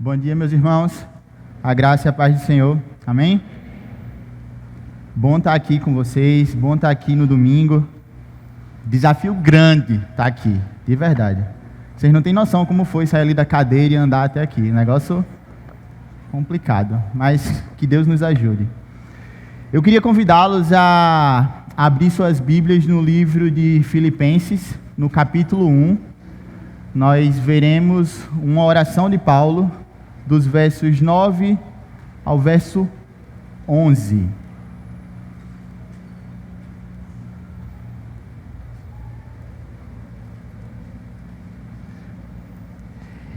Bom dia, meus irmãos. A graça e a paz do Senhor. Amém? Bom estar aqui com vocês. Bom estar aqui no domingo. Desafio grande estar aqui, de verdade. Vocês não têm noção como foi sair ali da cadeira e andar até aqui. Negócio complicado, mas que Deus nos ajude. Eu queria convidá-los a abrir suas Bíblias no livro de Filipenses, no capítulo 1. Nós veremos uma oração de Paulo, dos versos 9 ao verso 11.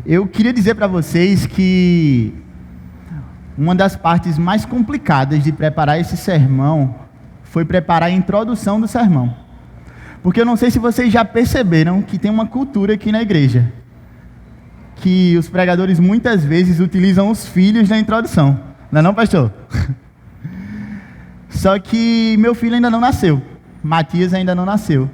Eu queria dizer para vocês que uma das partes mais complicadas de preparar esse sermão foi preparar a introdução do sermão. Porque eu não sei se vocês já perceberam que tem uma cultura aqui na igreja, que os pregadores muitas vezes utilizam os filhos na introdução. Não é não, pastor? Só que meu filho ainda não nasceu. Matias ainda não nasceu.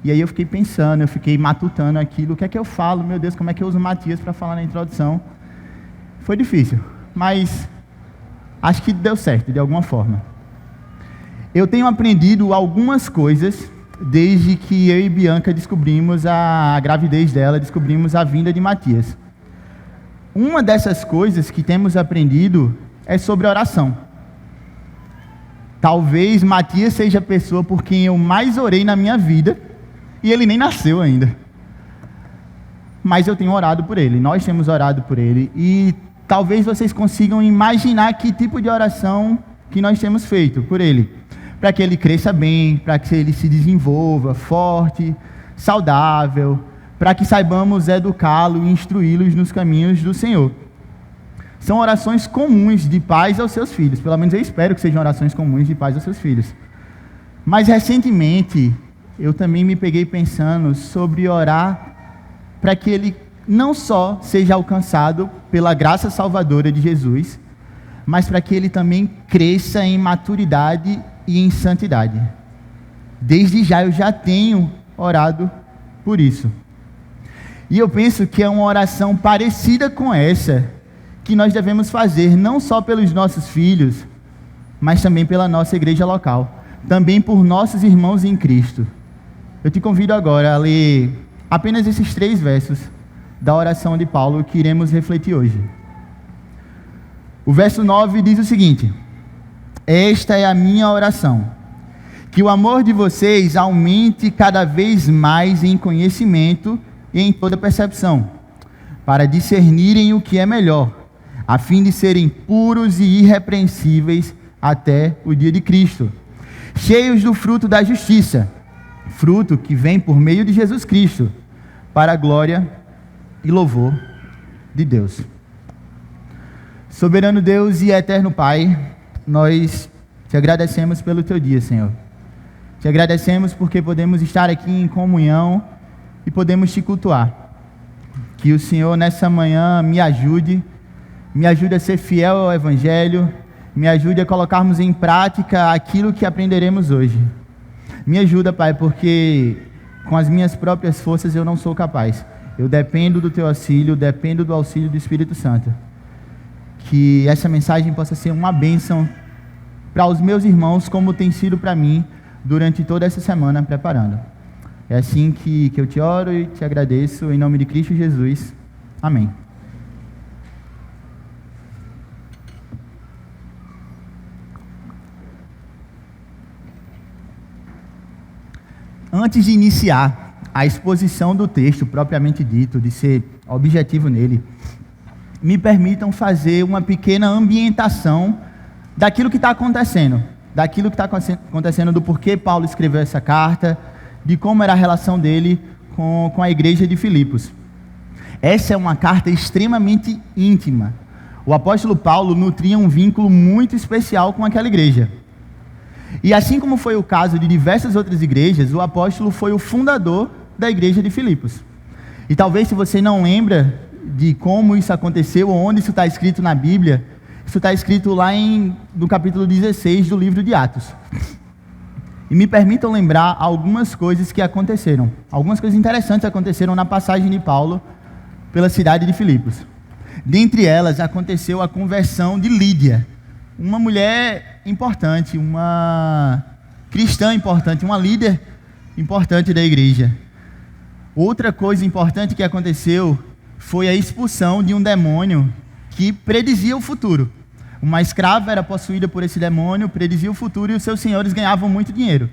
E aí eu fiquei pensando, eu fiquei matutando aquilo. O que é que eu falo? Meu Deus, como é que eu uso Matias para falar na introdução? Foi difícil, mas acho que deu certo, de alguma forma. Eu tenho aprendido algumas coisas desde que eu e Bianca descobrimos a gravidez dela, descobrimos a vinda de Matias. Uma dessas coisas que temos aprendido é sobre oração. Talvez Matias seja a pessoa por quem eu mais orei na minha vida, e ele nem nasceu ainda. Mas eu tenho orado por ele, nós temos orado por ele, e talvez vocês consigam imaginar que tipo de oração que nós temos feito por ele. Para que ele cresça bem, para que ele se desenvolva forte, saudável, para que saibamos educá-lo e instruí-los nos caminhos do Senhor. São orações comuns de pais aos seus filhos, pelo menos eu espero que sejam orações comuns de pais aos seus filhos. Mas recentemente, eu também me peguei pensando sobre orar para que ele não só seja alcançado pela graça salvadora de Jesus, mas para que ele também cresça em maturidade e em santidade. Desde já eu já tenho orado por isso. E eu penso que é uma oração parecida com essa que nós devemos fazer, não só pelos nossos filhos, mas também pela nossa igreja local, também por nossos irmãos em Cristo. Eu te convido agora a ler apenas esses 3 versos da oração de Paulo que iremos refletir hoje. O verso 9 diz o seguinte: esta é a minha oração, que o amor de vocês aumente cada vez mais em conhecimento e em toda percepção, para discernirem o que é melhor, a fim de serem puros e irrepreensíveis até o dia de Cristo, cheios do fruto da justiça, fruto que vem por meio de Jesus Cristo, para a glória e louvor de Deus. Soberano Deus e eterno Pai, nós te agradecemos pelo teu dia, Senhor. Te agradecemos porque podemos estar aqui em comunhão e podemos te cultuar. Que o Senhor nessa manhã me ajude a ser fiel ao Evangelho, me ajude a colocarmos em prática aquilo que aprenderemos hoje. Me ajuda, Pai, porque com as minhas próprias forças eu não sou capaz. Eu dependo do teu auxílio, dependo do auxílio do Espírito Santo. Que essa mensagem possa ser uma bênção para os meus irmãos, como tem sido para mim durante toda essa semana preparando. É assim que eu te oro e te agradeço, em nome de Cristo Jesus. Amém. Antes de iniciar a exposição do texto propriamente dito, de ser objetivo nele, me permitam fazer uma pequena ambientação daquilo que está acontecendo, do porquê Paulo escreveu essa carta, de como era a relação dele com a igreja de Filipos. Essa é uma carta extremamente íntima. O apóstolo Paulo nutria um vínculo muito especial com aquela igreja. E assim como foi o caso de diversas outras igrejas, o apóstolo foi o fundador da igreja de Filipos. E talvez, se você não lembra de como isso aconteceu, ou onde isso está escrito na Bíblia, isso está escrito lá no capítulo 16 do livro de Atos. E me permitam lembrar algumas coisas que aconteceram. Algumas coisas interessantes aconteceram na passagem de Paulo pela cidade de Filipos. Dentre elas, aconteceu a conversão de Lídia, uma mulher importante, uma cristã importante, uma líder importante da igreja. Outra coisa importante que aconteceu foi a expulsão de um demônio que predizia o futuro. Uma escrava era possuída por esse demônio, predizia o futuro e os seus senhores ganhavam muito dinheiro.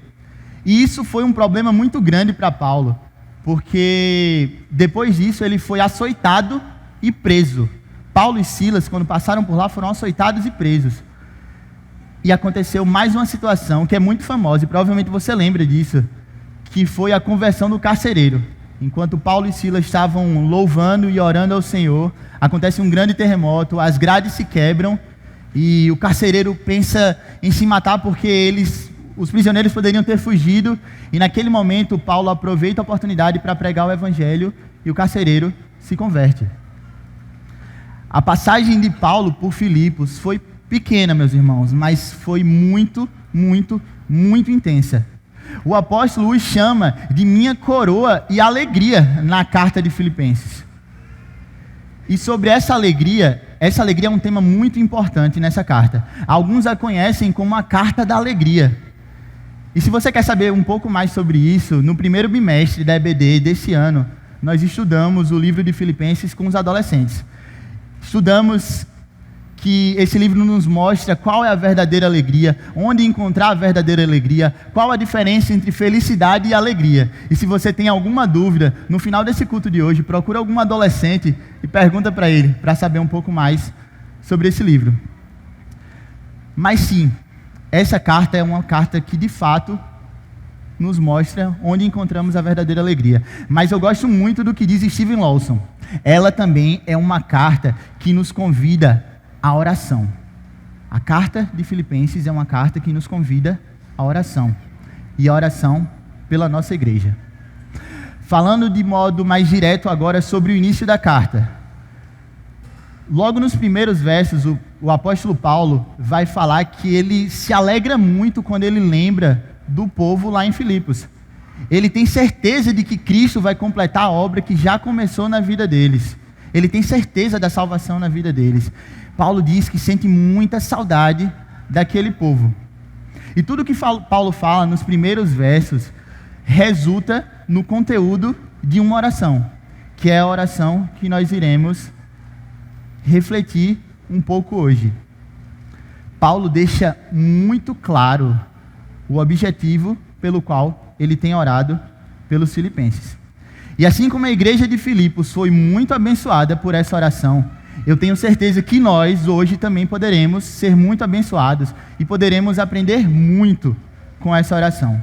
E isso foi um problema muito grande para Paulo, porque depois disso ele foi açoitado e preso. Paulo e Silas, quando passaram por lá, foram açoitados e presos. E aconteceu mais uma situação que é muito famosa, e provavelmente você lembra disso, que foi a conversão do carcereiro. Enquanto Paulo e Silas estavam louvando e orando ao Senhor, acontece um grande terremoto, as grades se quebram e o carcereiro pensa em se matar porque os prisioneiros poderiam ter fugido. E naquele momento Paulo aproveita a oportunidade para pregar o evangelho e o carcereiro se converte. A passagem de Paulo por Filipos foi pequena, meus irmãos, mas foi muito, muito, muito intensa. O apóstolo os chama de minha coroa e alegria na carta de Filipenses. E sobre essa alegria é um tema muito importante nessa carta. Alguns a conhecem como a carta da alegria. E se você quer saber um pouco mais sobre isso, no primeiro bimestre da EBD desse ano, nós estudamos o livro de Filipenses com os adolescentes. Estudamos que esse livro nos mostra qual é a verdadeira alegria, onde encontrar a verdadeira alegria, qual a diferença entre felicidade e alegria. E se você tem alguma dúvida, no final desse culto de hoje, procura algum adolescente e pergunta para ele, para saber um pouco mais sobre esse livro. Mas sim, essa carta é uma carta que de fato nos mostra onde encontramos a verdadeira alegria. Mas eu gosto muito do que diz Steven Lawson. Ela também é uma carta que nos convida a oração. A carta de Filipenses é uma carta que nos convida à oração. E a oração pela nossa igreja. Falando de modo mais direto agora sobre o início da carta. Logo nos primeiros versos, o apóstolo Paulo vai falar que ele se alegra muito quando ele lembra do povo lá em Filipos. Ele tem certeza de que Cristo vai completar a obra que já começou na vida deles. Ele tem certeza da salvação na vida deles. Paulo diz que sente muita saudade daquele povo. E tudo que Paulo fala nos primeiros versos resulta no conteúdo de uma oração, que é a oração que nós iremos refletir um pouco hoje. Paulo deixa muito claro o objetivo pelo qual ele tem orado pelos filipenses. E assim como a igreja de Filipos foi muito abençoada por essa oração, eu tenho certeza que nós hoje também poderemos ser muito abençoados e poderemos aprender muito com essa oração.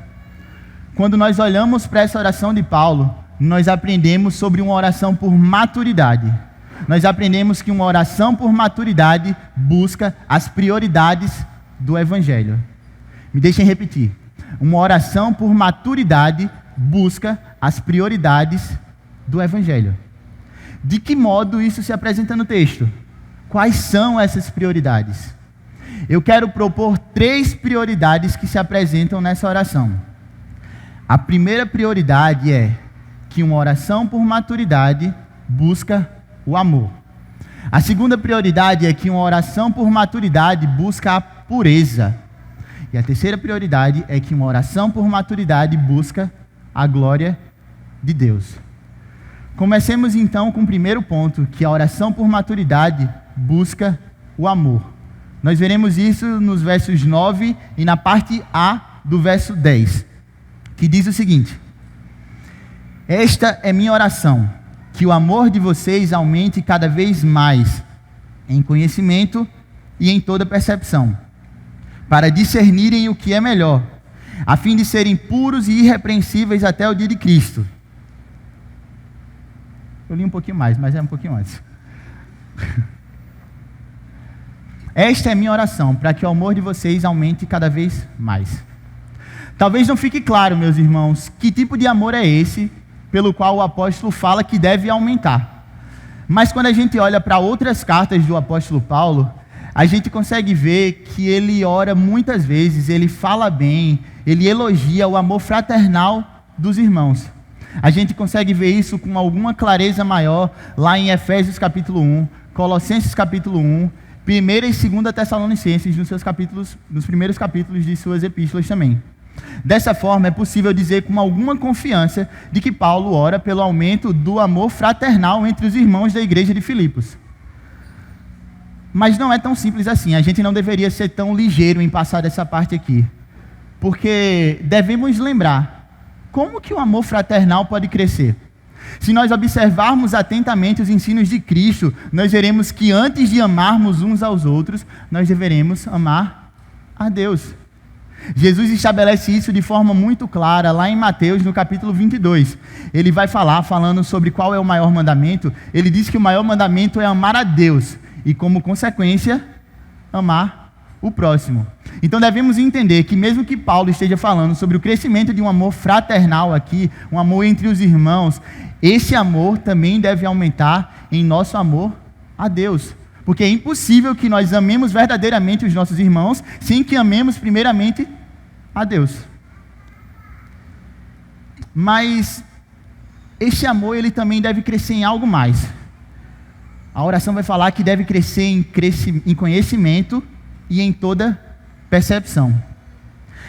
Quando nós olhamos para essa oração de Paulo, nós aprendemos sobre uma oração por maturidade. Nós aprendemos que uma oração por maturidade busca as prioridades do evangelho. Me deixem repetir. Uma oração por maturidade busca as prioridades do evangelho. De que modo isso se apresenta no texto? Quais são essas prioridades? Eu quero propor 3 prioridades que se apresentam nessa oração. A primeira prioridade é que uma oração por maturidade busca o amor. A segunda prioridade é que uma oração por maturidade busca a pureza. E a terceira prioridade é que uma oração por maturidade busca a glória de Deus. Comecemos então com o primeiro ponto, que a oração por maturidade busca o amor. Nós veremos isso nos versos 9 e na parte A do verso 10, que diz o seguinte: esta é minha oração, que o amor de vocês aumente cada vez mais em conhecimento e em toda percepção, para discernirem o que é melhor, a fim de serem puros e irrepreensíveis até o dia de Cristo. Eu li um pouquinho mais, mas é um pouquinho antes. Esta é a minha oração, para que o amor de vocês aumente cada vez mais. Talvez não fique claro, meus irmãos, que tipo de amor é esse pelo qual o apóstolo fala que deve aumentar. Mas quando a gente olha para outras cartas do apóstolo Paulo, a gente consegue ver que ele ora muitas vezes, ele fala bem, ele elogia o amor fraternal dos irmãos. A gente consegue ver isso com alguma clareza maior lá em Efésios capítulo 1, Colossenses capítulo 1, 1ª e 2ª Tessalonicenses, nos primeiros capítulos de suas epístolas também. Dessa forma, é possível dizer com alguma confiança de que Paulo ora pelo aumento do amor fraternal entre os irmãos da igreja de Filipos. Mas não é tão simples assim, a gente não deveria ser tão ligeiro em passar dessa parte aqui. Porque devemos lembrar, como que o amor fraternal pode crescer? Se nós observarmos atentamente os ensinos de Cristo, nós veremos que antes de amarmos uns aos outros, nós deveremos amar a Deus. Jesus estabelece isso de forma muito clara lá em Mateus, no capítulo 22. Ele vai falando sobre qual é o maior mandamento. Ele diz que o maior mandamento é amar a Deus e, como consequência, amar o próximo. Então devemos entender que mesmo que Paulo esteja falando sobre o crescimento de um amor fraternal aqui, um amor entre os irmãos, esse amor também deve aumentar em nosso amor a Deus. Porque é impossível que nós amemos verdadeiramente os nossos irmãos sem que amemos primeiramente a Deus. Mas este amor ele também deve crescer em algo mais. A oração vai falar que deve crescer em conhecimento e em toda percepção.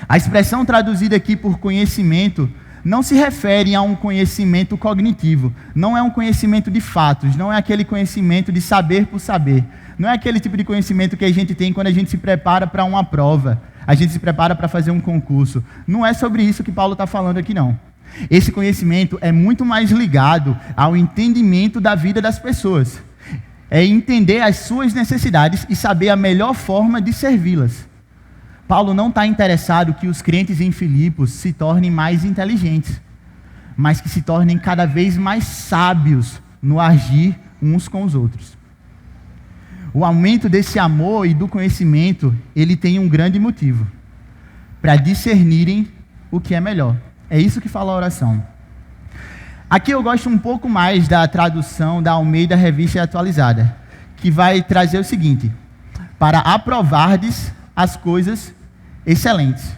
A expressão traduzida aqui por conhecimento não se refere a um conhecimento cognitivo, não é um conhecimento de fatos, não é aquele conhecimento de saber por saber, não é aquele tipo de conhecimento que a gente tem quando a gente se prepara para uma prova, a gente se prepara para fazer um concurso. Não é sobre isso que Paulo está falando aqui, não. Esse conhecimento é muito mais ligado ao entendimento da vida das pessoas, é entender as suas necessidades e saber a melhor forma de servi-las. Paulo não está interessado que os crentes em Filipos se tornem mais inteligentes, mas que se tornem cada vez mais sábios no agir uns com os outros. O aumento desse amor e do conhecimento, ele tem um grande motivo, para discernirem o que é melhor. É isso que fala a oração. Aqui eu gosto um pouco mais da tradução da Almeida Revista Atualizada, que vai trazer o seguinte: para aprovardes as coisas excelentes.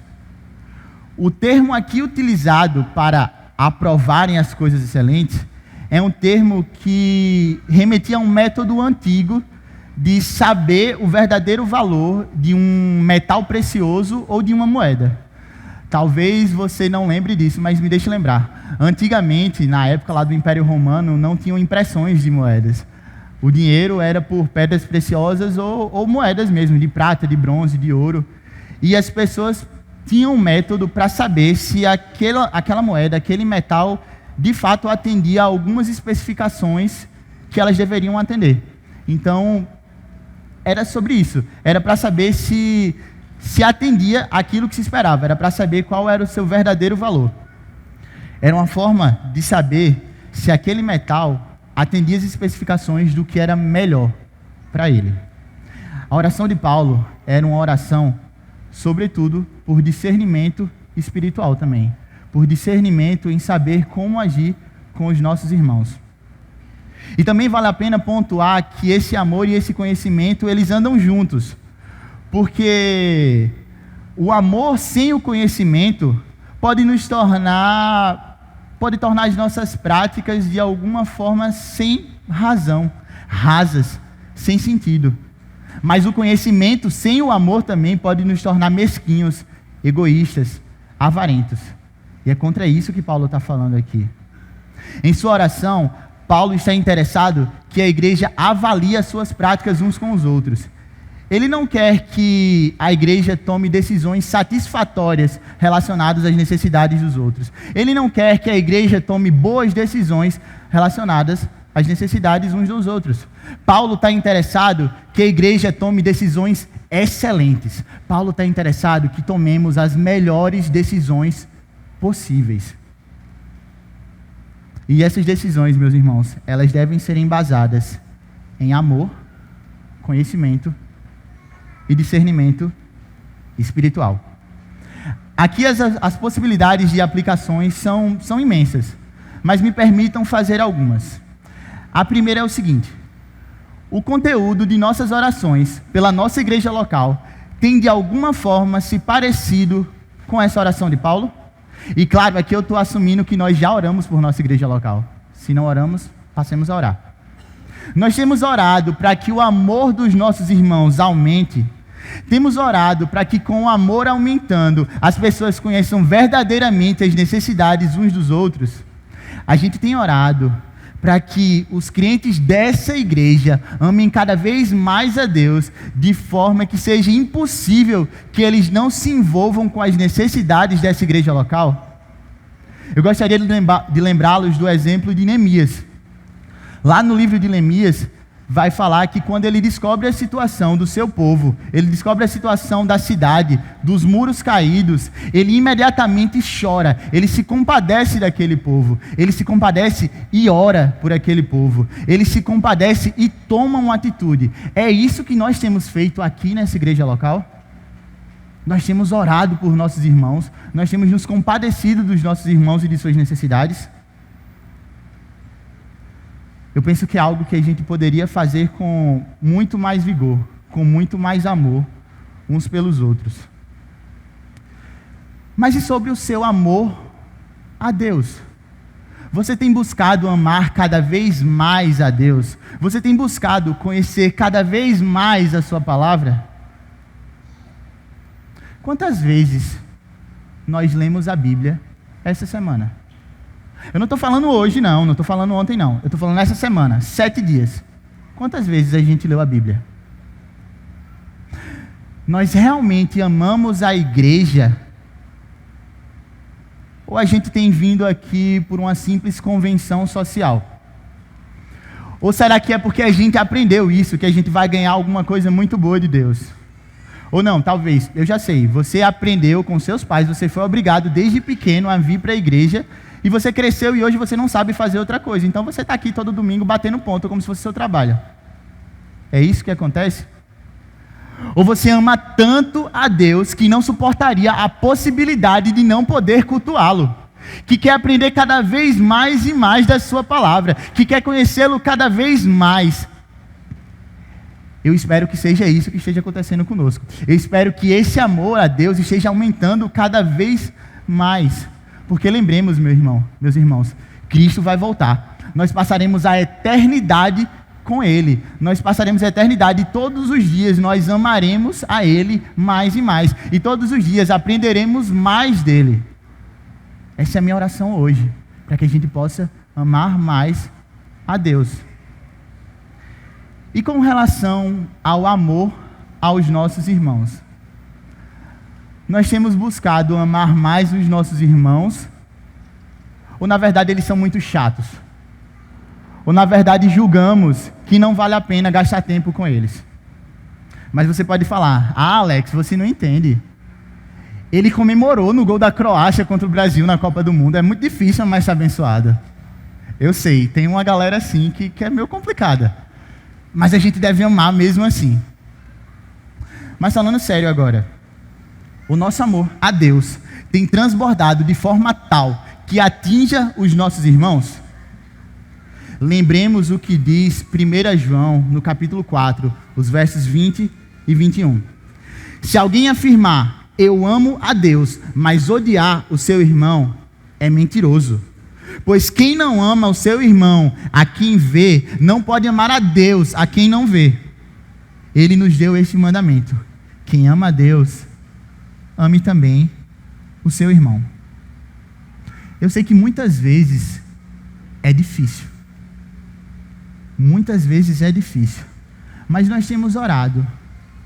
O termo aqui utilizado para aprovarem as coisas excelentes é um termo que remetia a um método antigo de saber o verdadeiro valor de um metal precioso ou de uma moeda. Talvez você não lembre disso, mas me deixe lembrar. Antigamente, na época lá do Império Romano, não tinham impressões de moedas. O dinheiro era por pedras preciosas ou moedas mesmo, de prata, de bronze, de ouro. E as pessoas tinham um método para saber se aquela moeda, aquele metal, de fato atendia a algumas especificações que elas deveriam atender. Então, era sobre isso. Era para saber se atendia aquilo que se esperava. Era para saber qual era o seu verdadeiro valor. Era uma forma de saber se aquele metal atendia as especificações do que era melhor para ele. A oração de Paulo era uma oração, sobretudo, por discernimento espiritual também. Por discernimento em saber como agir com os nossos irmãos. E também vale a pena pontuar que esse amor e esse conhecimento, eles andam juntos. Porque o amor sem o conhecimento pode tornar as nossas práticas de alguma forma sem razão, rasas, sem sentido. Mas o conhecimento sem o amor também pode nos tornar mesquinhos, egoístas, avarentos. E é contra isso que Paulo está falando aqui. Em sua oração, Paulo está interessado que a igreja avalie as suas práticas uns com os outros. Ele não quer que a igreja tome decisões satisfatórias relacionadas às necessidades dos outros. Ele não quer que a igreja tome boas decisões relacionadas às necessidades uns dos outros. Paulo está interessado que a igreja tome decisões excelentes. Paulo está interessado que tomemos as melhores decisões possíveis. E essas decisões, meus irmãos, elas devem ser embasadas em amor, conhecimento e discernimento espiritual. Aqui as possibilidades de aplicações são imensas, mas me permitam fazer algumas. A primeira é o seguinte: o conteúdo de nossas orações pela nossa igreja local tem de alguma forma se parecido com essa oração de Paulo? E claro, aqui eu estou assumindo que nós já oramos por nossa igreja local. Se não oramos, passemos a orar. Nós temos orado para que o amor dos nossos irmãos aumente. Temos orado para que, com o amor aumentando, as pessoas conheçam verdadeiramente as necessidades uns dos outros. A gente tem orado para que os crentes dessa igreja amem cada vez mais a Deus, de forma que seja impossível que eles não se envolvam com as necessidades dessa igreja local. Eu gostaria de lembrá-los do exemplo de Neemias. Lá no livro de Neemias, vai falar que quando ele descobre a situação do seu povo, ele descobre a situação da cidade, dos muros caídos, ele imediatamente chora, ele se compadece daquele povo, ele se compadece e ora por aquele povo, ele se compadece e toma uma atitude. É isso que nós temos feito aqui nessa igreja local? Nós temos orado por nossos irmãos, nós temos nos compadecido dos nossos irmãos e de suas necessidades. Eu penso que é algo que a gente poderia fazer com muito mais vigor, com muito mais amor, uns pelos outros. Mas e sobre o seu amor a Deus? Você tem buscado amar cada vez mais a Deus? Você tem buscado conhecer cada vez mais a sua palavra? Quantas vezes nós lemos a Bíblia essa semana? Eu não estou falando hoje, não estou falando ontem, não. Eu estou falando essa semana, 7 dias. Quantas vezes a gente leu a Bíblia? Nós realmente amamos a igreja? Ou a gente tem vindo aqui por uma simples convenção social? Ou será que é porque a gente aprendeu isso, que a gente vai ganhar alguma coisa muito boa de Deus? Ou não, talvez, eu já sei, você aprendeu com seus pais, você foi obrigado desde pequeno a vir para a igreja, e você cresceu e hoje você não sabe fazer outra coisa. Então você está aqui todo domingo batendo ponto como se fosse seu trabalho. É isso que acontece? Ou você ama tanto a Deus que não suportaria a possibilidade de não poder cultuá-lo, que quer aprender cada vez mais e mais da sua palavra, que quer conhecê-lo cada vez mais. Eu espero que seja isso que esteja acontecendo conosco. Eu espero que esse amor a Deus esteja aumentando cada vez mais. Porque lembremos, meus irmãos, Cristo vai voltar. Nós passaremos a eternidade com Ele. Nós passaremos a eternidade e todos os dias nós amaremos a Ele mais e mais. E todos os dias aprenderemos mais dEle. Essa é a minha oração hoje, para que a gente possa amar mais a Deus. E com relação ao amor aos nossos irmãos, nós temos buscado amar mais os nossos irmãos, ou na verdade eles são muito chatos, ou na verdade julgamos que não vale a pena gastar tempo com eles. Mas você pode falar: ah, Alex, você não entende. Ele comemorou no gol da Croácia contra o Brasil na Copa do Mundo, é muito difícil amar essa abençoada. Eu sei, tem uma galera assim que é meio complicada, mas a gente deve amar mesmo assim. Mas falando sério agora, o nosso amor a Deus tem transbordado de forma tal que atinja os nossos irmãos? Lembremos o que diz 1 João, no capítulo 4, os versos 20 e 21. Se alguém afirmar, eu amo a Deus, mas odiar o seu irmão, é mentiroso. Pois quem não ama o seu irmão, a quem vê, não pode amar a Deus, a quem não vê. Ele nos deu este mandamento: quem ama a Deus, ame também o seu irmão. Eu sei que muitas vezes é difícil. Muitas vezes é difícil. Mas nós temos orado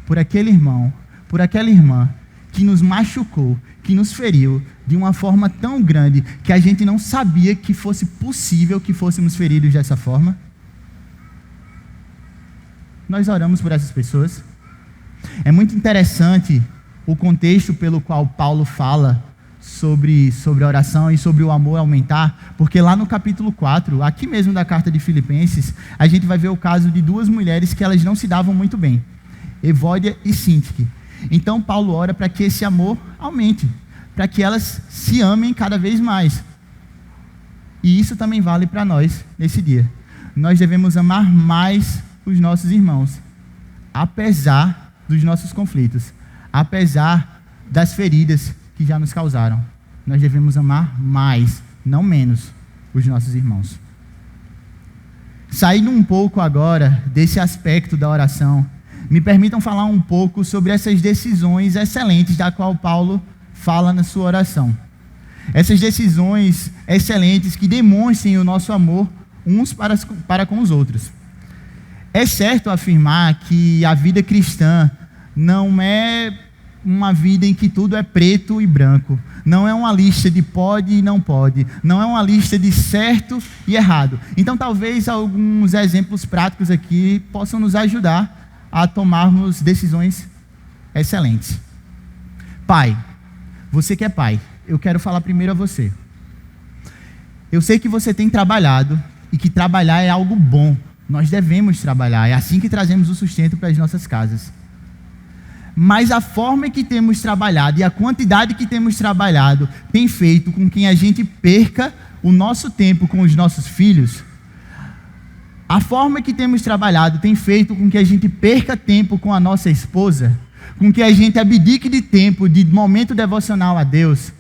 por aquele irmão, por aquela irmã que nos machucou, que nos feriu de uma forma tão grande que a gente não sabia que fosse possível que fôssemos feridos dessa forma. Nós oramos por essas pessoas. É muito interessante o contexto pelo qual Paulo fala sobre a oração e sobre o amor aumentar, porque lá no capítulo 4, aqui mesmo da carta de Filipenses, a gente vai ver o caso de 2 mulheres que elas não se davam muito bem, Evódia e Sintique. Então Paulo ora para que esse amor aumente, para que elas se amem cada vez mais. E isso também vale para nós nesse dia. Nós devemos amar mais os nossos irmãos, apesar dos nossos conflitos, apesar das feridas que já nos causaram. Nós devemos amar mais, não menos, os nossos irmãos. Saindo um pouco agora desse aspecto da oração, me permitam falar um pouco sobre essas decisões excelentes da qual Paulo fala na sua oração. Essas decisões excelentes que demonstrem o nosso amor uns para com os outros. É certo afirmar que a vida cristã não é uma vida em que tudo é preto e branco. Não é uma lista de pode e não pode. Não é uma lista de certo e errado. Então, talvez alguns exemplos práticos aqui possam nos ajudar a tomarmos decisões excelentes. Pai, você que é pai, eu quero falar primeiro a você. Eu sei que você tem trabalhado e que trabalhar é algo bom. Nós devemos trabalhar. É assim que trazemos o sustento para as nossas casas. Mas a forma que temos trabalhado e a quantidade que temos trabalhado tem feito com que a gente perca o nosso tempo com os nossos filhos. A forma que temos trabalhado tem feito com que a gente perca tempo com a nossa esposa, com que a gente abdique de tempo, de momento devocional a Deus.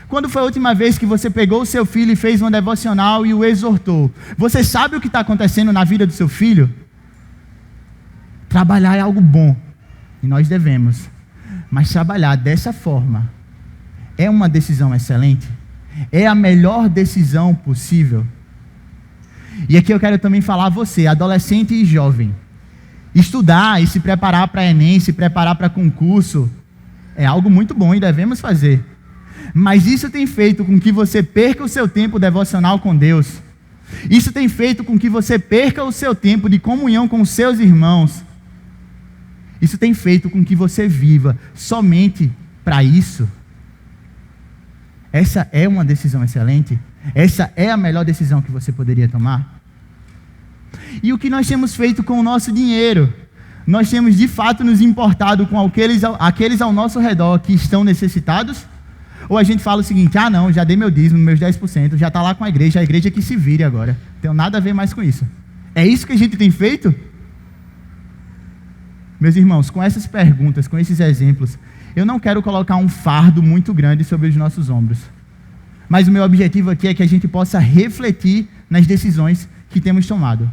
Quando foi a última vez que você pegou o seu filho e fez uma devocional e o exortou? Você sabe o que está acontecendo na vida do seu filho? Trabalhar é algo bom. E nós devemos. Mas trabalhar dessa forma é uma decisão excelente? É a melhor decisão possível? E aqui eu quero também falar a você, adolescente e jovem. Estudar e se preparar para Enem, se preparar para concurso, é algo muito bom e devemos fazer. Mas isso tem feito com que você perca o seu tempo devocional com Deus. Isso tem feito com que você perca o seu tempo de comunhão com os seus irmãos. Isso tem feito com que você viva somente para isso. Essa é uma decisão excelente? Essa é a melhor decisão que você poderia tomar? E o que nós temos feito com o nosso dinheiro? Nós temos de fato nos importado com aqueles ao nosso redor que estão necessitados? Ou a gente fala o seguinte: ah não, já dei meu dízimo, meus 10%, já está lá com a igreja que se vire agora. Não tenho nada a ver mais com isso. É isso que a gente tem feito? Meus irmãos, com essas perguntas, com esses exemplos, eu não quero colocar um fardo muito grande sobre os nossos ombros. Mas o meu objetivo aqui é que a gente possa refletir nas decisões que temos tomado.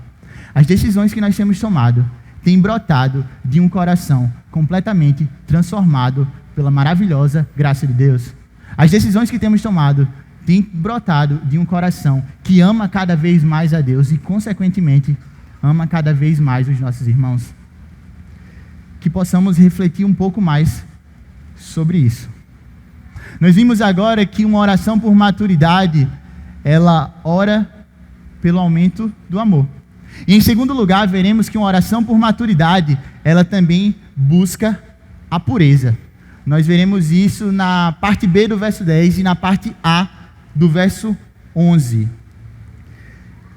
As decisões que nós temos tomado têm brotado de um coração completamente transformado pela maravilhosa graça de Deus. As decisões que temos tomado têm brotado de um coração que ama cada vez mais a Deus e, consequentemente, ama cada vez mais os nossos irmãos. Que possamos refletir um pouco mais sobre isso. Nós vimos agora que uma oração por maturidade, ela ora pelo aumento do amor. E em segundo lugar, veremos que uma oração por maturidade, ela também busca a pureza. Nós veremos isso na parte B do verso 10 e na parte A do verso 11,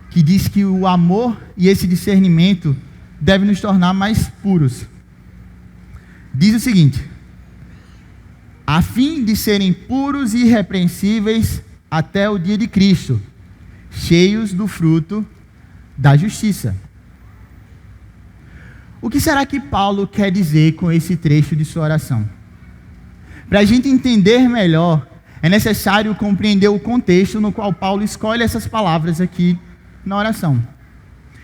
que diz que o amor e esse discernimento devem nos tornar mais puros. Diz o seguinte: a fim de serem puros e irrepreensíveis até o dia de Cristo, cheios do fruto da justiça. O que será que Paulo quer dizer com esse trecho de sua oração? Para a gente entender melhor, é necessário compreender o contexto no qual Paulo escolhe essas palavras aqui na oração.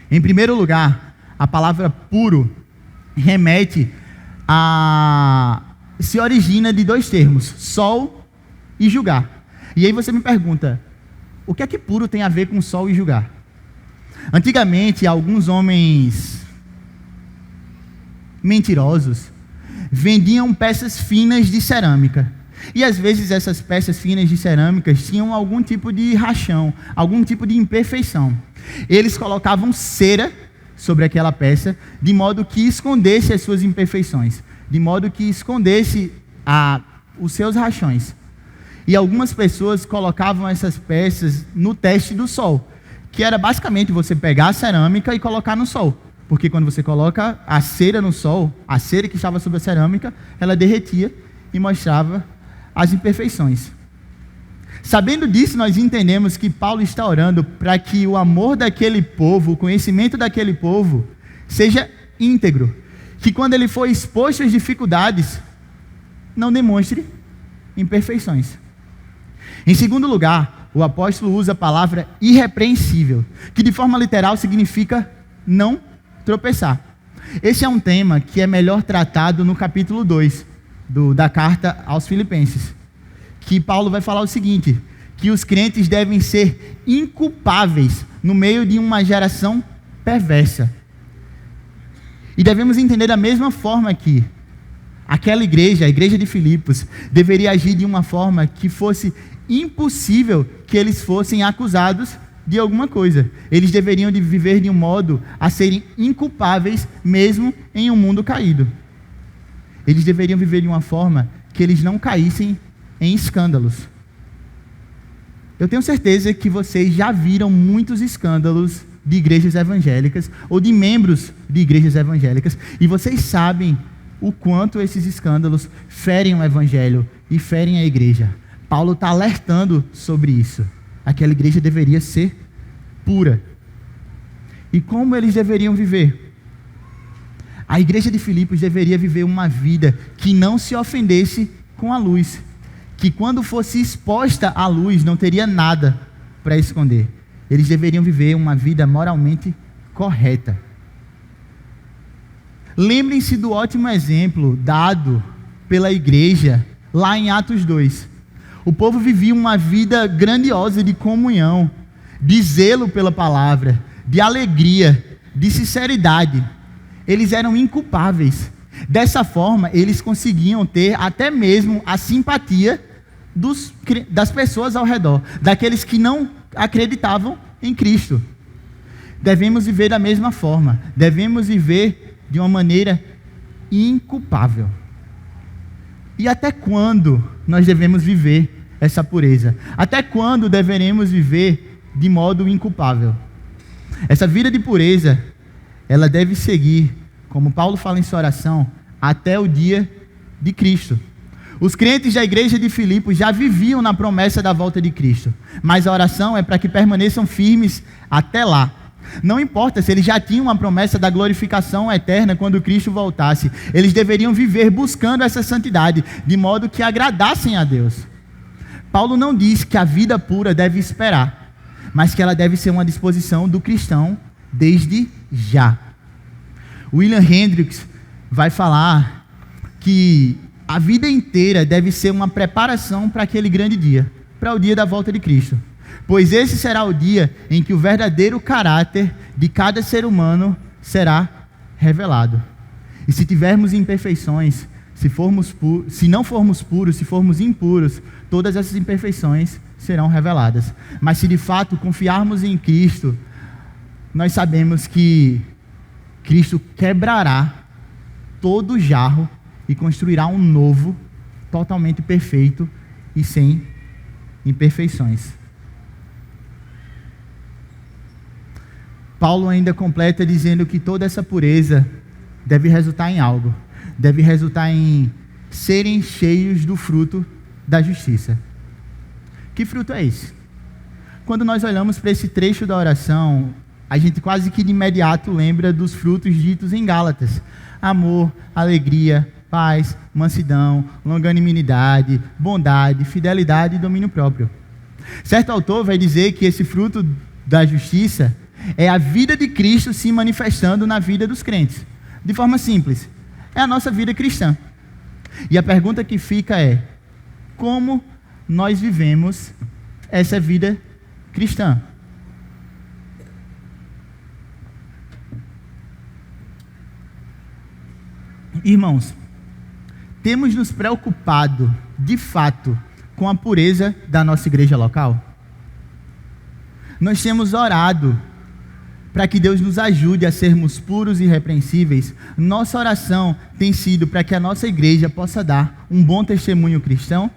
Em primeiro lugar, a palavra puro remete se origina de dois termos, sol e julgar. E aí você me pergunta, o que é que puro tem a ver com sol e julgar? Antigamente, alguns homens mentirosos vendiam peças finas de cerâmica. E às vezes essas peças finas de cerâmica tinham algum tipo de rachão, algum tipo de imperfeição. Eles colocavam cera sobre aquela peça, de modo que escondesse as suas imperfeições, de modo que escondesse os seus rachões. E algumas pessoas colocavam essas peças no teste do sol, que era basicamente você pegar a cerâmica e colocar no sol, porque quando você coloca a cera no sol, a cera que estava sobre a cerâmica, ela derretia e mostrava as imperfeições. Sabendo disso, nós entendemos que Paulo está orando para que o amor daquele povo, o conhecimento daquele povo, seja íntegro. Que quando ele for exposto às dificuldades, não demonstre imperfeições. Em segundo lugar, o apóstolo usa a palavra irrepreensível, que de forma literal significa não tropeçar. Esse é um tema que é melhor tratado no capítulo 2 da carta aos Filipenses, que Paulo vai falar o seguinte, que os crentes devem ser inculpáveis no meio de uma geração perversa. E devemos entender da mesma forma que aquela igreja, a igreja de Filipos, deveria agir de uma forma que fosse impossível que eles fossem acusados de alguma coisa. Eles deveriam de viver de um modo a serem inculpáveis mesmo em um mundo caído. Eles deveriam viver de uma forma que eles não caíssem em escândalos. Eu tenho certeza que vocês já viram muitos escândalos de igrejas evangélicas ou de membros de igrejas evangélicas, e vocês sabem o quanto esses escândalos ferem o evangelho e ferem a igreja. Paulo está alertando sobre isso. Aquela igreja deveria ser pura. E como eles deveriam viver? A igreja de Filipos deveria viver uma vida que não se ofendesse com a luz, que quando fosse exposta à luz não teria nada para esconder. Eles deveriam viver uma vida moralmente correta. Lembrem-se do ótimo exemplo dado pela igreja lá em Atos 2. O povo vivia uma vida grandiosa de comunhão, de zelo pela palavra, de alegria, de sinceridade. Eles eram inculpáveis. Dessa forma, eles conseguiam ter até mesmo a simpatia das pessoas ao redor, daqueles que não acreditavam em Cristo. Devemos viver da mesma forma. Devemos viver de uma maneira inculpável. E até quando nós devemos viver essa pureza? Até quando deveremos viver de modo inculpável? Essa vida de pureza, ela deve seguir, como Paulo fala em sua oração, até o dia de Cristo. Os crentes da igreja de Filipos já viviam na promessa da volta de Cristo, mas a oração é para que permaneçam firmes até lá. Não importa se eles já tinham uma promessa da glorificação eterna quando Cristo voltasse, eles deveriam viver buscando essa santidade, de modo que agradassem a Deus. Paulo não diz que a vida pura deve esperar, mas que ela deve ser uma disposição do cristão desde já. William Hendricks vai falar que a vida inteira deve ser uma preparação para aquele grande dia, para o dia da volta de Cristo. Pois esse será o dia em que o verdadeiro caráter de cada ser humano será revelado. E se tivermos imperfeições, se não formos puros, se formos impuros, todas essas imperfeições serão reveladas. Mas se de fato confiarmos em Cristo, nós sabemos que Cristo quebrará todo o jarro e construirá um novo, totalmente perfeito e sem imperfeições. Paulo ainda completa dizendo que toda essa pureza deve resultar em algo. Deve resultar em serem cheios do fruto da justiça. Que fruto é esse? Quando nós olhamos para esse trecho da oração, a gente quase que de imediato lembra dos frutos ditos em Gálatas: amor, alegria, paz, mansidão, longanimidade, bondade, fidelidade e domínio próprio. Certo autor vai dizer que esse fruto da justiça é a vida de Cristo se manifestando na vida dos crentes. De forma simples, é a nossa vida cristã. E a pergunta que fica é: como nós vivemos essa vida cristã? Irmãos, temos nos preocupado, de fato, com a pureza da nossa igreja local? Nós temos orado para que Deus nos ajude a sermos puros e irrepreensíveis. Nossa oração tem sido para que a nossa igreja possa dar um bom testemunho cristão?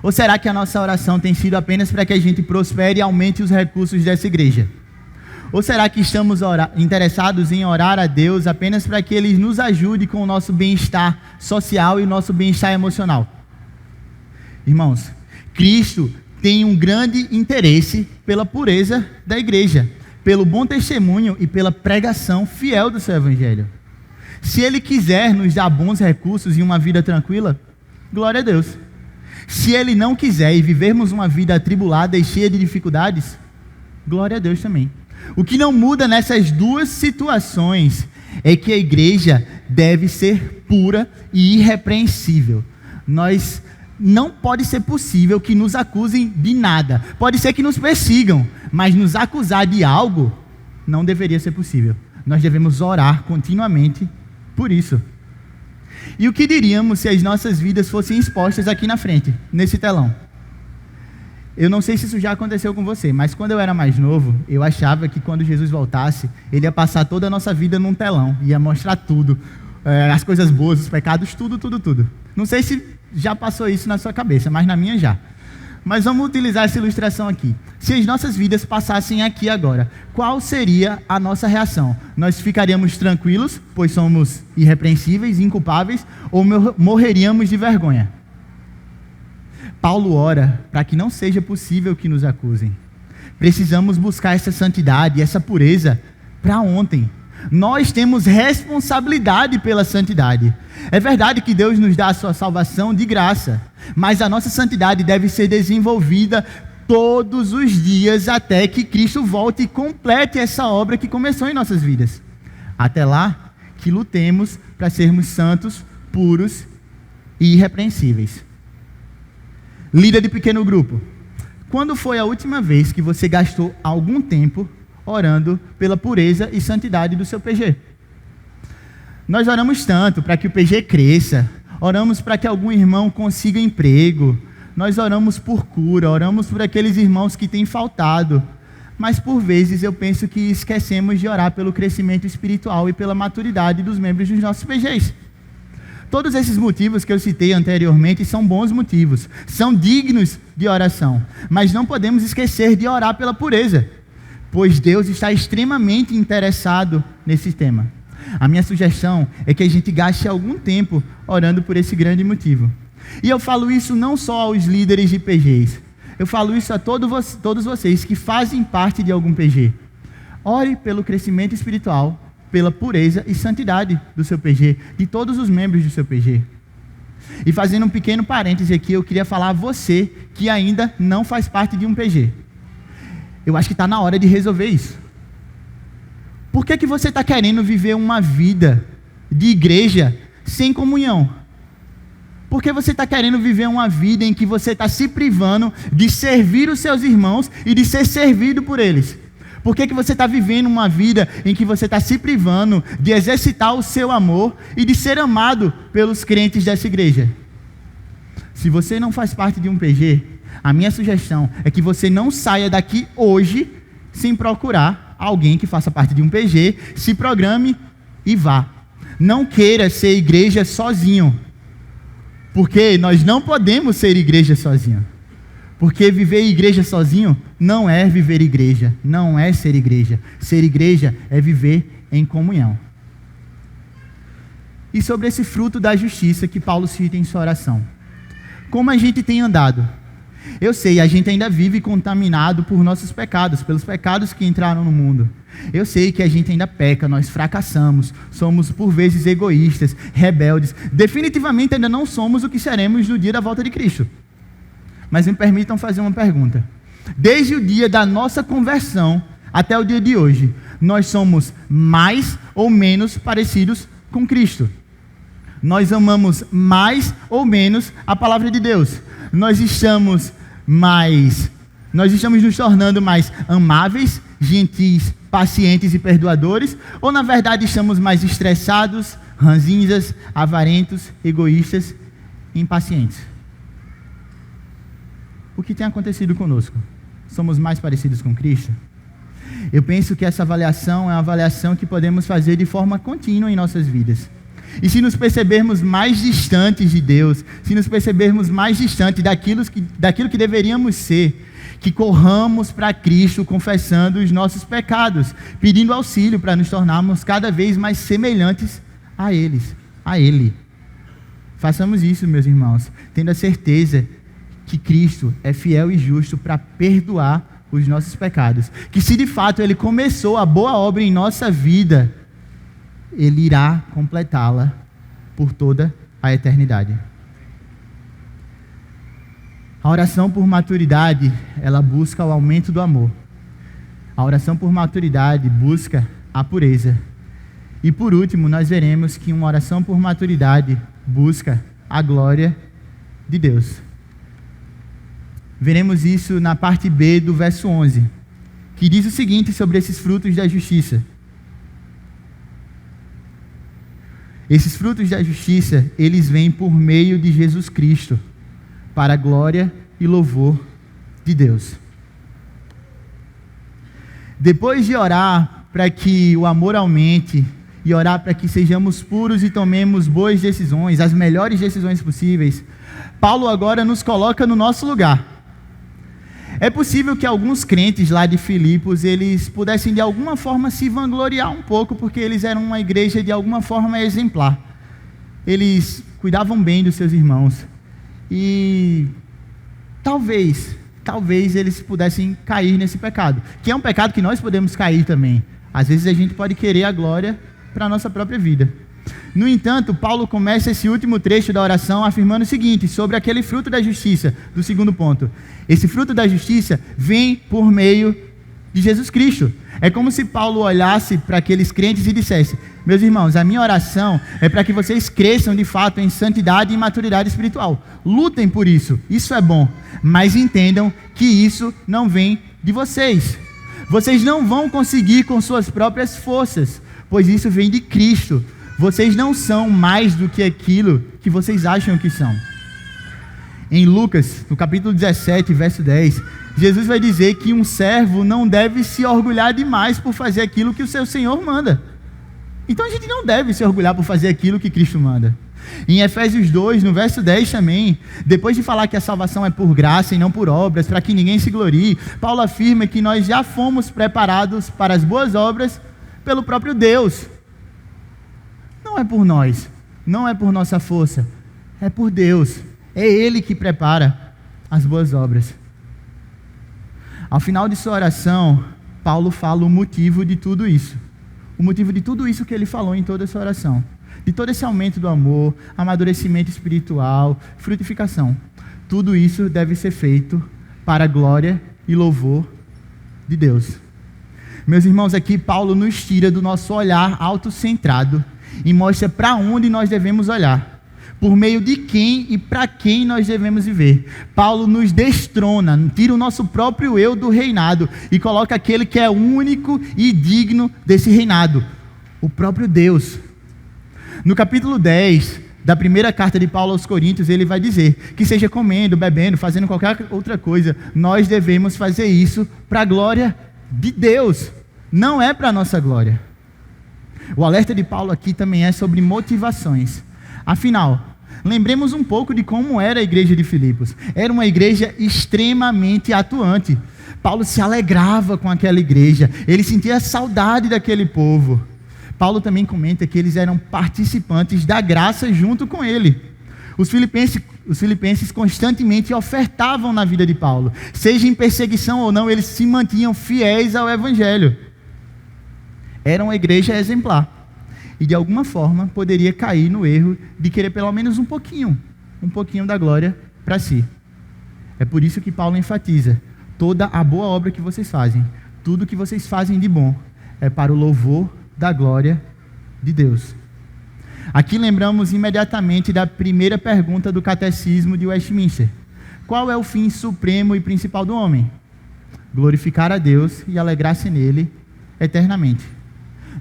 Ou será que a nossa oração tem sido apenas para que a gente prospere e aumente os recursos dessa igreja? Ou será que estamos interessados em orar a Deus apenas para que Ele nos ajude com o nosso bem-estar social e o nosso bem-estar emocional? Irmãos, Cristo tem um grande interesse pela pureza da igreja, pelo bom testemunho e pela pregação fiel do seu evangelho. Se Ele quiser nos dar bons recursos e uma vida tranquila, glória a Deus. Se Ele não quiser e vivermos uma vida atribulada e cheia de dificuldades, glória a Deus também. O que não muda nessas duas situações é que a igreja deve ser pura e irrepreensível. Não pode ser possível que nos acusem de nada. Pode ser que nos persigam, mas nos acusar de algo não deveria ser possível. Nós devemos orar continuamente por isso. E o que diríamos se as nossas vidas fossem expostas aqui na frente, nesse telão? Eu não sei se isso já aconteceu com você, mas quando eu era mais novo, eu achava que quando Jesus voltasse, Ele ia passar toda a nossa vida num telão, ia mostrar tudo, as coisas boas, os pecados, tudo. Não sei se já passou isso na sua cabeça, mas na minha já. Mas vamos utilizar essa ilustração aqui. Se as nossas vidas passassem aqui agora, qual seria a nossa reação? Nós ficaríamos tranquilos, pois somos irrepreensíveis, inculpáveis, ou morreríamos de vergonha? Paulo ora para que não seja possível que nos acusem. Precisamos buscar essa santidade, essa pureza para ontem. Nós temos responsabilidade pela santidade. É verdade que Deus nos dá a sua salvação de graça, mas a nossa santidade deve ser desenvolvida todos os dias até que Cristo volte e complete essa obra que começou em nossas vidas. Até lá, que lutemos para sermos santos, puros e irrepreensíveis. Líder de pequeno grupo, quando foi a última vez que você gastou algum tempo orando pela pureza e santidade do seu PG? Nós oramos tanto para que o PG cresça, oramos para que algum irmão consiga emprego, nós oramos por cura, oramos por aqueles irmãos que têm faltado, mas por vezes eu penso que esquecemos de orar pelo crescimento espiritual e pela maturidade dos membros dos nossos PGs. Todos esses motivos que eu citei anteriormente são bons motivos, são dignos de oração, mas não podemos esquecer de orar pela pureza, pois Deus está extremamente interessado nesse tema. A minha sugestão é que a gente gaste algum tempo orando por esse grande motivo. E eu falo isso não só aos líderes de PGs, eu falo isso a todos vocês que fazem parte de algum PG. Ore pelo crescimento espiritual, pela pureza e santidade do seu PG, de todos os membros do seu PG. E fazendo um pequeno parêntese aqui, eu queria falar a você que ainda não faz parte de um PG. Eu acho que está na hora de resolver isso. Por que você está querendo viver uma vida de igreja sem comunhão? Por que você está querendo viver uma vida em que você está se privando de servir os seus irmãos e de ser servido por eles? Por que você está vivendo uma vida em que você está se privando de exercitar o seu amor e de ser amado pelos crentes dessa igreja? Se você não faz parte de um PG, a minha sugestão é que você não saia daqui hoje sem procurar alguém que faça parte de um PG, se programe e vá. Não queira ser igreja sozinho, porque nós não podemos ser igreja sozinho. Porque viver igreja sozinho não é viver igreja, não é ser igreja. Ser igreja é viver em comunhão. E sobre esse fruto da justiça que Paulo cita em sua oração. Como a gente tem andado? Eu sei, a gente ainda vive contaminado por nossos pecados, pelos pecados que entraram no mundo. Eu sei que a gente ainda peca, nós fracassamos, somos por vezes egoístas, rebeldes. Definitivamente ainda não somos o que seremos no dia da volta de Cristo. Mas me permitam fazer uma pergunta. Desde o dia da nossa conversão até o dia de hoje, nós somos mais ou menos parecidos com Cristo? Nós amamos mais ou menos a palavra de Deus? Nós estamos nos tornando mais amáveis, gentis, pacientes e perdoadores? Ou na verdade estamos mais estressados, ranzinhas, avarentos, egoístas e impacientes? O que tem acontecido conosco? Somos mais parecidos com Cristo? Eu penso que essa avaliação é uma avaliação que podemos fazer de forma contínua em nossas vidas. E se nos percebermos mais distantes de Deus, se nos percebermos mais distantes daquilo que deveríamos ser, que corramos para Cristo confessando os nossos pecados, pedindo auxílio para nos tornarmos cada vez mais semelhantes a Ele. Façamos isso, meus irmãos, tendo a certeza que Cristo é fiel e justo para perdoar os nossos pecados. Que se de fato Ele começou a boa obra em nossa vida, Ele irá completá-la por toda a eternidade. A oração por maturidade, ela busca o aumento do amor. A oração por maturidade busca a pureza. E por último, nós veremos que uma oração por maturidade busca a glória de Deus. Veremos isso na parte B do verso 11, que diz o seguinte sobre esses frutos da justiça. Esses frutos da justiça, eles vêm por meio de Jesus Cristo, para a glória e louvor de Deus. Depois de orar para que o amor aumente, e orar para que sejamos puros e tomemos boas decisões, as melhores decisões possíveis, Paulo agora nos coloca no nosso lugar. É possível que alguns crentes lá de Filipos, eles pudessem de alguma forma se vangloriar um pouco, porque eles eram uma igreja de alguma forma exemplar. Eles cuidavam bem dos seus irmãos. E talvez eles pudessem cair nesse pecado, que é um pecado que nós podemos cair também. Às vezes a gente pode querer a glória para a nossa própria vida. No entanto, Paulo começa esse último trecho da oração afirmando o seguinte, sobre aquele fruto da justiça, do segundo ponto. Esse fruto da justiça vem por meio de Jesus Cristo. É como se Paulo olhasse para aqueles crentes e dissesse: meus irmãos, a minha oração é para que vocês cresçam de fato em santidade e maturidade espiritual. Lutem por isso, isso é bom, mas entendam que isso não vem de vocês. Vocês não vão conseguir com suas próprias forças, pois isso vem de Cristo. Vocês não são mais do que aquilo que vocês acham que são. Em Lucas, no capítulo 17, verso 10, Jesus vai dizer que um servo não deve se orgulhar demais por fazer aquilo que o seu Senhor manda. Então a gente não deve se orgulhar por fazer aquilo que Cristo manda. Em Efésios 2, no verso 10 também, depois de falar que a salvação é por graça e não por obras, para que ninguém se glorie, Paulo afirma que nós já fomos preparados para as boas obras pelo próprio Deus. Não é por nós, não é por nossa força, é por Deus. É Ele que prepara as boas obras. Ao final de sua oração, Paulo fala o motivo de tudo isso. O motivo de tudo isso que ele falou em toda a sua oração. De todo esse aumento do amor, amadurecimento espiritual, frutificação. Tudo isso deve ser feito para a glória e louvor de Deus. Meus irmãos, aqui Paulo nos tira do nosso olhar autocentrado e mostra para onde nós devemos olhar, por meio de quem e para quem nós devemos viver. Paulo nos destrona, tira o nosso próprio eu do reinado e coloca aquele que é único e digno desse reinado, o próprio Deus. No capítulo 10 da primeira carta de Paulo aos Coríntios, ele vai dizer que seja comendo, bebendo, fazendo qualquer outra coisa, nós devemos fazer isso para a glória de Deus, não é para a nossa glória. O alerta de Paulo aqui também é sobre motivações. Afinal, lembremos um pouco de como era a igreja de Filipos. Era uma igreja extremamente atuante. Paulo se alegrava com aquela igreja, ele sentia saudade daquele povo. Paulo também comenta que eles eram participantes da graça junto com ele. Os filipenses constantemente ofertavam na vida de Paulo. Seja em perseguição ou não, eles se mantinham fiéis ao evangelho. Era uma igreja exemplar. E de alguma forma poderia cair no erro de querer pelo menos um pouquinho da glória para si. É por isso que Paulo enfatiza: toda a boa obra que vocês fazem, tudo que vocês fazem de bom, é para o louvor da glória de Deus. Aqui lembramos imediatamente da primeira pergunta do Catecismo de Westminster: qual é o fim supremo e principal do homem? Glorificar a Deus e alegrar-se nele eternamente.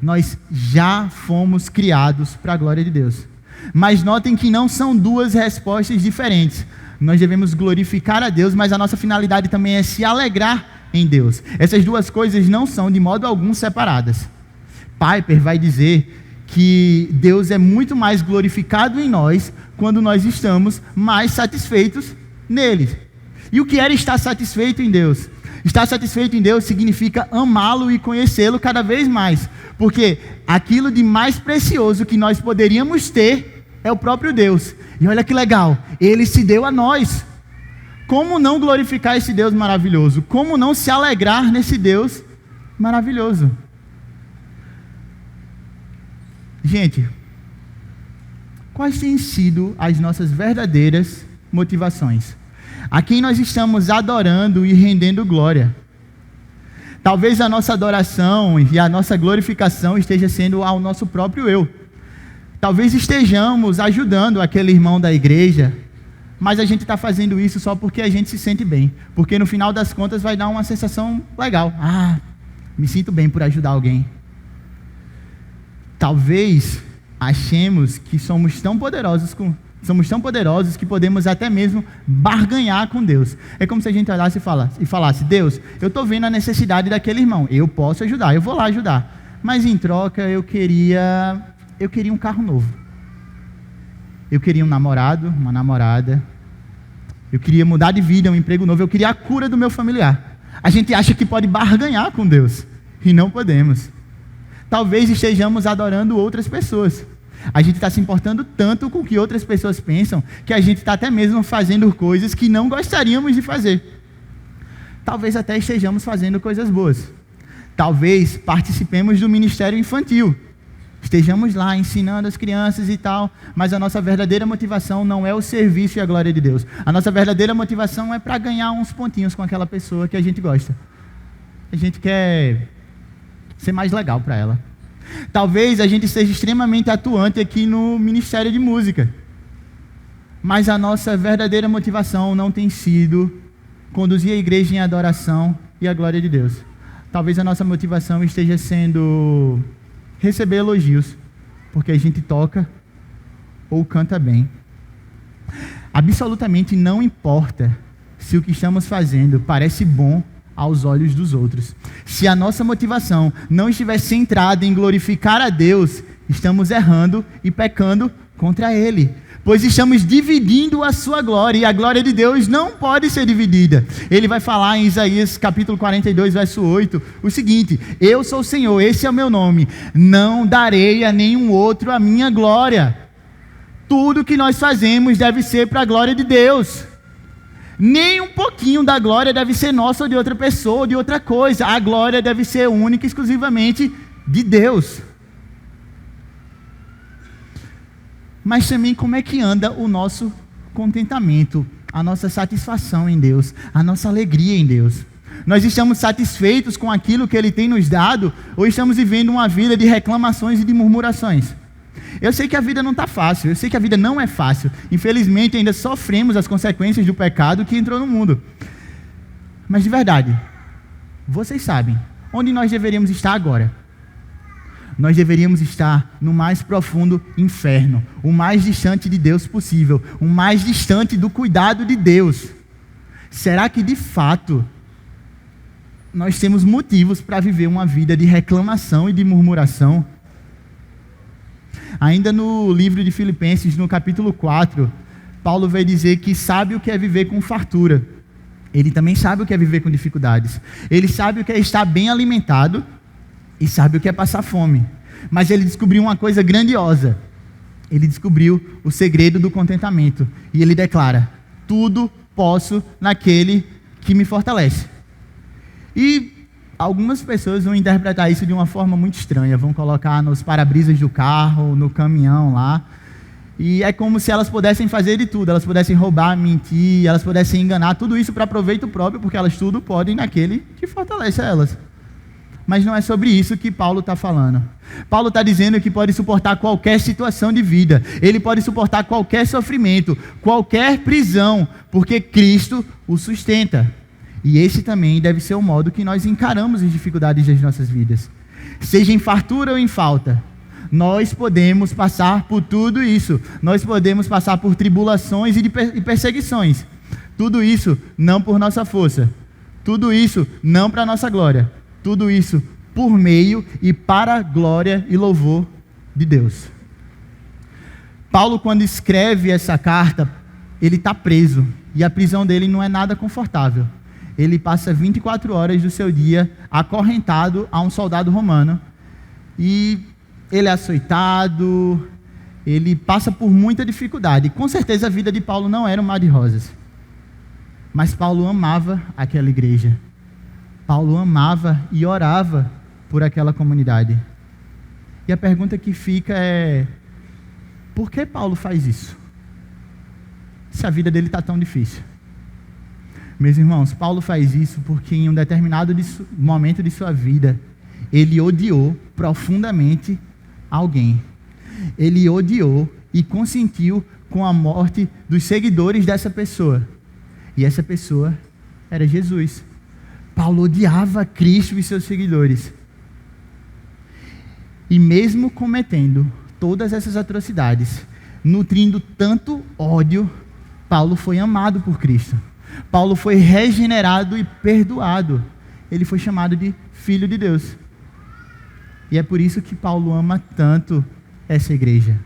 Nós já fomos criados para a glória de Deus. Mas notem que não são duas respostas diferentes. Nós devemos glorificar a Deus, mas a nossa finalidade também é se alegrar em Deus. Essas duas coisas não são de modo algum separadas. Piper vai dizer que Deus é muito mais glorificado em nós quando nós estamos mais satisfeitos nele. E o que era estar satisfeito em Deus? Estar satisfeito em Deus significa amá-lo e conhecê-lo cada vez mais, porque aquilo de mais precioso que nós poderíamos ter é o próprio Deus. E olha que legal, Ele se deu a nós. Como não glorificar esse Deus maravilhoso? Como não se alegrar nesse Deus maravilhoso? Gente, quais têm sido as nossas verdadeiras motivações? a quem nós estamos adorando e rendendo glória. Talvez a nossa adoração e a nossa glorificação esteja sendo ao nosso próprio eu. Talvez estejamos ajudando aquele irmão da igreja, mas a gente está fazendo isso só porque a gente se sente bem. Porque no final das contas vai dar uma sensação legal. Me sinto bem por ajudar alguém. Talvez achemos que somos tão poderosos que podemos até mesmo barganhar com Deus. É como se a gente olhasse e falasse: Deus, eu estou vendo a necessidade daquele irmão, eu posso ajudar, eu vou lá ajudar. Mas em troca eu queria um carro novo. Eu queria um namorado, uma namorada. Eu queria mudar de vida, um emprego novo. Eu queria a cura do meu familiar. A gente acha que pode barganhar com Deus e não podemos. Talvez estejamos adorando outras pessoas. A gente está se importando tanto com o que outras pessoas pensam, que a gente está até mesmo fazendo coisas que não gostaríamos de fazer. Talvez até estejamos fazendo coisas boas. Talvez participemos do ministério infantil. Estejamos lá ensinando as crianças e tal, mas a nossa verdadeira motivação não é o serviço e a glória de Deus. A nossa verdadeira motivação é para ganhar uns pontinhos com aquela pessoa que a gente gosta. A gente quer ser mais legal para ela. Talvez a gente seja extremamente atuante aqui no Ministério de Música, mas a nossa verdadeira motivação não tem sido conduzir a igreja em adoração e a glória de Deus. Talvez a nossa motivação esteja sendo receber elogios, porque a gente toca ou canta bem. Absolutamente não importa se o que estamos fazendo parece bom aos olhos dos outros. Se a nossa motivação não estiver centrada em glorificar a Deus, estamos errando e pecando contra Ele, pois estamos dividindo a sua glória, e a glória de Deus não pode ser dividida. Ele vai falar em Isaías capítulo 42, verso 8, o seguinte: eu sou o Senhor, esse é o meu nome, não darei a nenhum outro a minha glória. Tudo que nós fazemos deve ser para a glória de Deus. Nem um pouquinho da glória deve ser nossa ou de outra pessoa ou de outra coisa. A glória deve ser única e exclusivamente de Deus. Mas também como é que anda o nosso contentamento, a nossa satisfação em Deus, a nossa alegria em Deus? Nós estamos satisfeitos com aquilo que Ele tem nos dado, ou estamos vivendo uma vida de reclamações e de murmurações? Eu sei que a vida não está fácil, eu sei que a vida não é fácil. Infelizmente ainda sofremos as consequências do pecado que entrou no mundo. Mas de verdade, vocês sabem onde nós deveríamos estar agora? Nós deveríamos estar no mais profundo inferno, o mais distante de Deus possível, o mais distante do cuidado de Deus. Será que de fato nós temos motivos para viver uma vida de reclamação e de murmuração? Ainda no livro de Filipenses, no capítulo 4, Paulo vai dizer que sabe o que é viver com fartura. Ele também sabe o que é viver com dificuldades. Ele sabe o que é estar bem alimentado e sabe o que é passar fome. Mas ele descobriu uma coisa grandiosa. Ele descobriu o segredo do contentamento. E ele declara: tudo posso naquele que me fortalece. E algumas pessoas vão interpretar isso de uma forma muito estranha, vão colocar nos para-brisas do carro, no caminhão lá, e é como se elas pudessem fazer de tudo, elas pudessem roubar, mentir, elas pudessem enganar, tudo isso para proveito próprio, porque elas tudo podem naquele que fortalece elas. Mas não é sobre isso que Paulo está falando. Paulo está dizendo que pode suportar qualquer situação de vida, ele pode suportar qualquer sofrimento, qualquer prisão, porque Cristo o sustenta. E esse também deve ser o modo que nós encaramos as dificuldades das nossas vidas. Seja em fartura ou em falta, nós podemos passar por tudo isso. Nós podemos passar por tribulações e perseguições. Tudo isso não por nossa força. Tudo isso não para a nossa glória. Tudo isso por meio e para a glória e louvor de Deus. Paulo, quando escreve essa carta, ele está preso. E a prisão dele não é nada confortável. Ele passa 24 horas do seu dia acorrentado a um soldado romano. E ele é açoitado, ele passa por muita dificuldade. Com certeza a vida de Paulo não era um mar de rosas. Mas Paulo amava aquela igreja. Paulo amava e orava por aquela comunidade. E a pergunta que fica é: por que Paulo faz isso? Se a vida dele está tão difícil. Meus irmãos, Paulo faz isso porque em um determinado momento de sua vida, ele odiou profundamente alguém. Ele odiou e consentiu com a morte dos seguidores dessa pessoa. E essa pessoa era Jesus. Paulo odiava Cristo e seus seguidores. E mesmo cometendo todas essas atrocidades, nutrindo tanto ódio, Paulo foi amado por Cristo. Paulo foi regenerado e perdoado. Ele foi chamado de Filho de Deus. E é por isso que Paulo ama tanto essa igreja.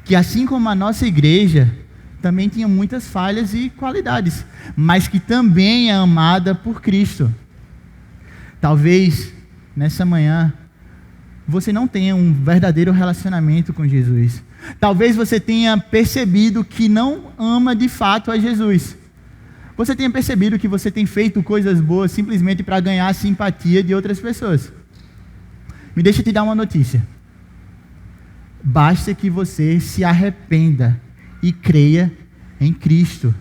Que assim como a nossa igreja também tinha muitas falhas e qualidades, mas que também é amada por Cristo. Talvez nessa manhã você não tenha um verdadeiro relacionamento com Jesus. Talvez você tenha percebido que não ama de fato a Jesus. Você tenha percebido que você tem feito coisas boas simplesmente para ganhar a simpatia de outras pessoas. Me deixa te dar uma notícia. Basta que você se arrependa e creia em Cristo.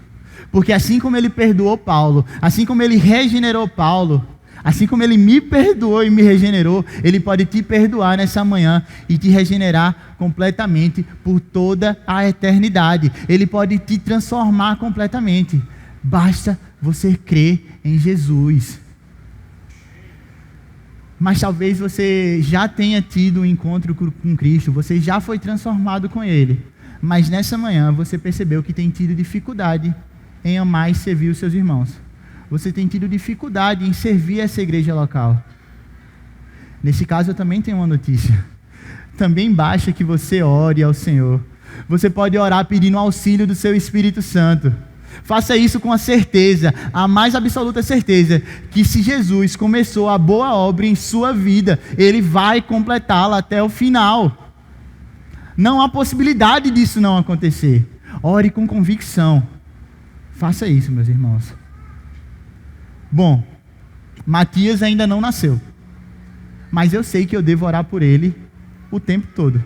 Porque assim como ele perdoou Paulo, assim como ele regenerou Paulo, assim como ele me perdoou e me regenerou, ele pode te perdoar nessa manhã e te regenerar completamente por toda a eternidade. Ele pode te transformar completamente. Basta você crer em Jesus. Mas talvez você já tenha tido um encontro com Cristo, você já foi transformado com Ele. Mas nessa manhã você percebeu que tem tido dificuldade em amar e servir os seus irmãos. Você tem tido dificuldade em servir essa igreja local. Nesse caso eu também tenho uma notícia. Também basta que você ore ao Senhor. Você pode orar pedindo auxílio do seu Espírito Santo. Faça isso com a certeza, a mais absoluta certeza, que se Jesus começou a boa obra em sua vida, Ele vai completá-la até o final. Não há possibilidade disso não acontecer. Ore com convicção. Faça isso, meus irmãos. Bom, Matias ainda não nasceu, mas eu sei que eu devo orar por ele o tempo todo.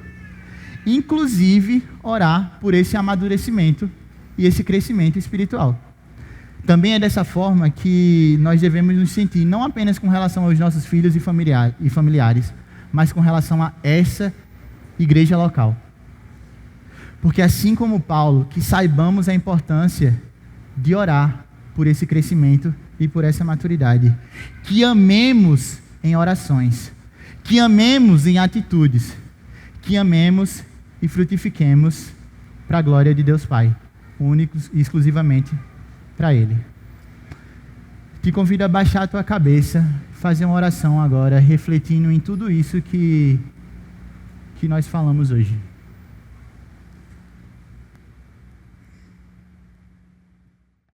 Inclusive, orar por esse amadurecimento e esse crescimento espiritual. Também é dessa forma que nós devemos nos sentir, não apenas com relação aos nossos filhos e familiares, mas com relação a essa igreja local. Porque assim como Paulo, que saibamos a importância de orar por esse crescimento e por essa maturidade. Que amemos em orações, que amemos em atitudes, que amemos e frutifiquemos para a glória de Deus Pai, único e exclusivamente para Ele. Te convido a baixar a tua cabeça, fazer uma oração agora, refletindo em tudo isso que nós falamos hoje.